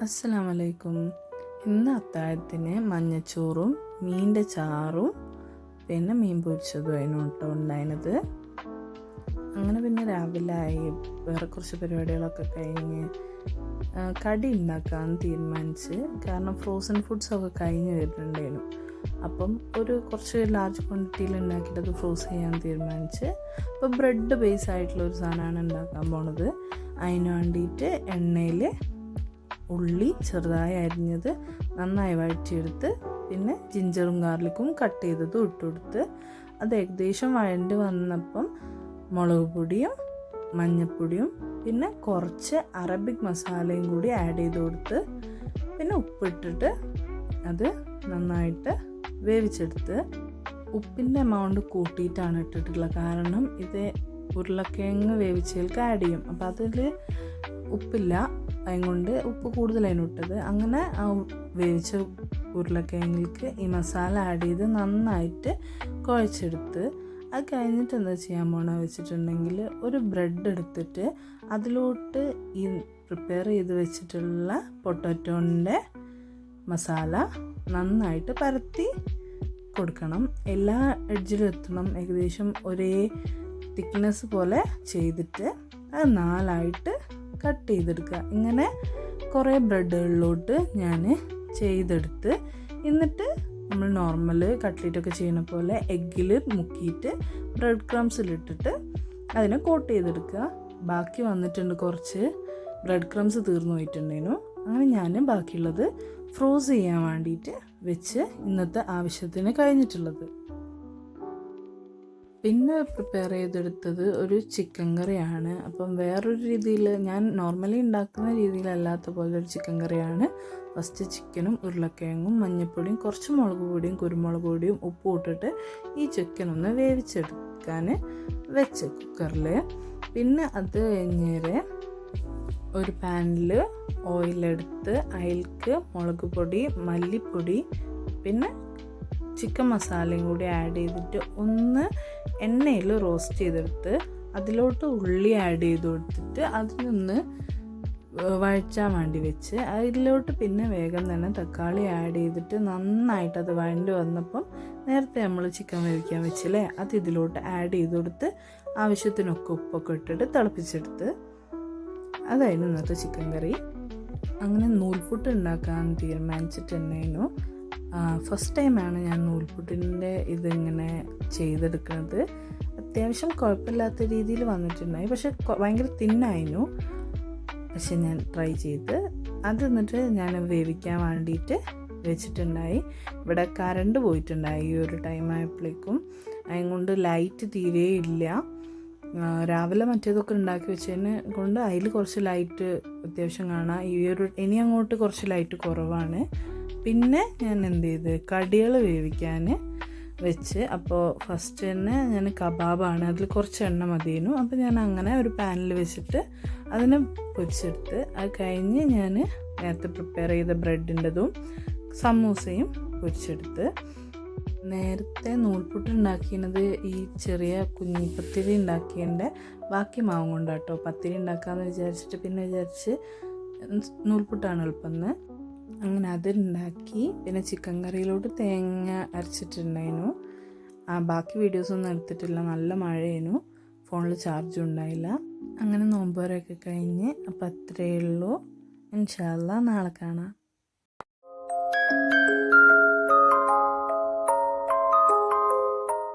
അസ്സലാമലൈക്കും. ഇന്ന് അത്താഴത്തിന് മഞ്ഞച്ചോറും മീനിൻ്റെ ചാറും പിന്നെ മീൻ പൊരിച്ചതും അതിനോട്ടോ ഉണ്ടായിരുന്നത്. അങ്ങനെ പിന്നെ രാവിലെ ആയി വേറെ കുറച്ച് പരിപാടികളൊക്കെ കഴിഞ്ഞ് കടി ഉണ്ടാക്കാമെന്ന് തീരുമാനിച്ച്. കാരണം ഫ്രോസൺ ഫുഡ്സൊക്കെ കഴിഞ്ഞ് വരുന്നുണ്ടായിരുന്നു. അപ്പം കുറച്ച് ലാർജ് ക്വാണ്ടിറ്റിയിൽ ഉണ്ടാക്കിയിട്ട് അത് ഫ്രോസ് ചെയ്യാൻ തീരുമാനിച്ച്. അപ്പോൾ ബ്രെഡ് ബേസ് ആയിട്ടുള്ള ഒരു സാധനമാണ് ഉണ്ടാക്കാൻ പോണത്. അതിന് വേണ്ടിയിട്ട് എണ്ണയിൽ ഉള്ളി ചെറുതായി അരിഞ്ഞത് നന്നായി വഴറ്റിയെടുത്ത് പിന്നെ ജിഞ്ചറും ഗാർലിക്കും കട്ട് ചെയ്തതും ഇട്ടുകൊടുത്ത് അത് ഏകദേശം വഴണ്ട് വന്നപ്പം മുളക് പൊടിയും മഞ്ഞൾപ്പൊടിയും പിന്നെ കുറച്ച് അറബിക് മസാലയും കൂടി ആഡ് ചെയ്ത് കൊടുത്ത് പിന്നെ ഉപ്പിട്ടിട്ട് അത് നന്നായിട്ട് വേവിച്ചെടുത്ത്. ഉപ്പിൻ്റെ എമൗണ്ട് കൂട്ടിയിട്ടാണ് ഇട്ടിട്ടുള്ളത്. കാരണം ഇത് ഉരുളക്കിഴങ്ങ് വേവിച്ചതിലേക്ക് ആഡ് ചെയ്യും. അപ്പോൾ അതിൽ ഉപ്പില്ല, അതുകൊണ്ട് ഉപ്പ് കൂടുതലായിരുന്നു ഇട്ടത്. അങ്ങനെ ആ വേവിച്ച ഉരുളക്കിഴങ്ങിലേക്ക് ഈ മസാല ആഡ് ചെയ്ത് നന്നായിട്ട് കുഴച്ചെടുത്ത് അത് കഴിഞ്ഞിട്ട് എന്താ ചെയ്യാൻ പോകണമെന്ന് വെച്ചിട്ടുണ്ടെങ്കിൽ ഒരു ബ്രെഡ് എടുത്തിട്ട് അതിലോട്ട് ഈ പ്രിപ്പയർ ചെയ്ത് വെച്ചിട്ടുള്ള പൊട്ടാറ്റോൻ്റെ മസാല നന്നായിട്ട് പരത്തി കൊടുക്കണം. എല്ലാ എഡ്ജിലും എത്തണം. ഏകദേശം ഒരേ തിക്നെസ് പോലെ ചെയ്തിട്ട് അത് 4 കട്ട് ചെയ്തെടുക്കുക. ഇങ്ങനെ കുറേ ബ്രെഡുകളിലോട്ട് ഞാൻ ചെയ്തെടുത്ത് എന്നിട്ട് നമ്മൾ നോർമൽ കട്ട്ലേറ്റൊക്കെ ചെയ്യുന്ന പോലെ എഗ്ഗിൽ മുക്കിയിട്ട് ബ്രെഡ് ക്രംസിലിട്ടിട്ട് അതിനെ കോട്ട് ചെയ്തെടുക്കുക. ബാക്കി വന്നിട്ടുണ്ട്, കുറച്ച് ബ്രെഡ് ക്രംസ് തീർന്നു പോയിട്ടുണ്ടായിരുന്നു. അങ്ങനെ ഞാൻ ബാക്കിയുള്ളത് ഫ്രോസ് ചെയ്യാൻ വേണ്ടിയിട്ട് വെച്ച് ഇന്നത്തെ ആവശ്യത്തിന് കഴിഞ്ഞിട്ടുള്ളത്. പിന്നെ പ്രിപ്പയർ ചെയ്തെടുത്തത് ഒരു ചിക്കൻ കറിയാണ്. അപ്പം വേറൊരു രീതിയിൽ ഞാൻ നോർമലി ഉണ്ടാക്കുന്ന രീതിയിലല്ലാത്ത പോലെ ഒരു ചിക്കൻ കറിയാണ്. ഫസ്റ്റ് ചിക്കനും ഉരുളക്കിഴങ്ങും മഞ്ഞൾപ്പൊടിയും കുറച്ച് മുളക് പൊടിയും കുരുമുളക് പൊടിയും ഉപ്പും ഇട്ടിട്ട് ഈ ചിക്കനൊന്ന് വേവിച്ചെടുക്കാൻ വെച്ച് കുക്കറിൽ. പിന്നെ അത് കഴിഞ്ഞേരെ ഒരു പാനിൽ ഓയിലെടുത്ത് അതിലേക്ക് മുളക് പൊടി മല്ലിപ്പൊടി പിന്നെ ചിക്കൻ മസാലയും കൂടി ആഡ് ചെയ്തിട്ട് ഒന്ന് എണ്ണയിൽ റോസ്റ്റ് ചെയ്തെടുത്ത് അതിലോട്ട് ഉള്ളി ആഡ് ചെയ്ത് കൊടുത്തിട്ട് അതിനൊന്ന് വഴറ്റാൻ വേണ്ടി വെച്ച് അതിലോട്ട് പിന്നെ വേഗം തന്നെ തക്കാളി ആഡ് ചെയ്തിട്ട് നന്നായിട്ട് അത് വഴണ്ട് വന്നപ്പം നേരത്തെ നമ്മൾ ചിക്കൻ വേവിക്കാൻ വെച്ചില്ലേ അത് ഇതിലോട്ട് ആഡ് ചെയ്ത് കൊടുത്ത് ആവശ്യത്തിനൊക്കെ ഉപ്പൊക്കെ ഇട്ടിട്ട് തിളപ്പിച്ചെടുത്ത് അതായിരുന്നു ഇന്നത്തെ ചിക്കൻ കറി. അങ്ങനെ നൂൽപുട്ട് ഉണ്ടാക്കാൻ തീരുമാനിച്ചിട്ടുണ്ടായിരുന്നു. ഫസ്റ്റ് ടൈമാണ് ഞാൻ നൂൽപുട്ടിൻ്റെ ഇതിങ്ങനെ ചെയ്തെടുക്കുന്നത്. അത്യാവശ്യം കുഴപ്പമില്ലാത്ത രീതിയിൽ വന്നിട്ടുണ്ടായി, പക്ഷെ ഭയങ്കര തിന്നായിരുന്നു. പക്ഷെ ഞാൻ ട്രൈ ചെയ്ത് അത് എന്നിട്ട് ഞാൻ വേവിക്കാൻ വേണ്ടിയിട്ട് വെച്ചിട്ടുണ്ടായി. ഇവിടെ കറണ്ട് പോയിട്ടുണ്ടായി ഈ ഒരു ടൈം ആയപ്പോഴേക്കും. അതുകൊണ്ട് ലൈറ്റ് തീരെ ഇല്ല. രാവിലെ മറ്റേതൊക്കെ ഉണ്ടാക്കി വെച്ചതിന് കൊണ്ട് അതിൽ കുറച്ച് ലൈറ്റ് അത്യാവശ്യം കാണാം. ഇനി അങ്ങോട്ട് കുറച്ച് ലൈറ്റ് കുറവാണ്. പിന്നെ ഞാൻ എന്ത് ചെയ്ത് കടികൾ വേവിക്കാൻ വെച്ച്. അപ്പോൾ ഫസ്റ്റ് തന്നെ ഞാൻ കബാബാണ്, അതിൽ കുറച്ച് എണ്ണ മതിയേനു. അപ്പോൾ ഞാൻ അങ്ങനെ ഒരു പാനിൽ വെച്ചിട്ട് അതിനെ പൊരിച്ചെടുത്ത് അത് കഴിഞ്ഞ് ഞാൻ നേരത്തെ പ്രിപ്പയർ ചെയ്ത ബ്രെഡിൻ്റെതും സമൂസയും പൊരിച്ചെടുത്ത്. നേരത്തെ നൂൽപുട്ട് ഉണ്ടാക്കിയത് ഈ ചെറിയ കുഞ്ഞിപ്പത്തിരി ഉണ്ടാക്കിയതിൻ്റെ ബാക്കി മാവും കൊണ്ടാട്ടോ പത്തിരി ഉണ്ടാക്കാമെന്ന് വിചാരിച്ചിട്ട് പിന്നെ വിചാരിച്ച് നൂൽപുട്ടാണ് എളുപ്പമെന്ന് അങ്ങനെ അതുണ്ടാക്കി. പിന്നെ ചിക്കൻ കറിയിലോട്ട് തേങ്ങ അരച്ചിട്ടുണ്ടായിരുന്നു. ബാക്കി വീഡിയോസൊന്നും എടുത്തിട്ടില്ല, നല്ല മഴയായിരുന്നു, ഫോണിൽ ചാർജും ഉണ്ടായില്ല. അങ്ങനെ നോമ്പുറയൊക്കെ കഴിഞ്ഞ് അപ്പം അത്രയേ ഉള്ളൂ. ഇൻഷാ അല്ലാഹ് നാളെ കാണാം.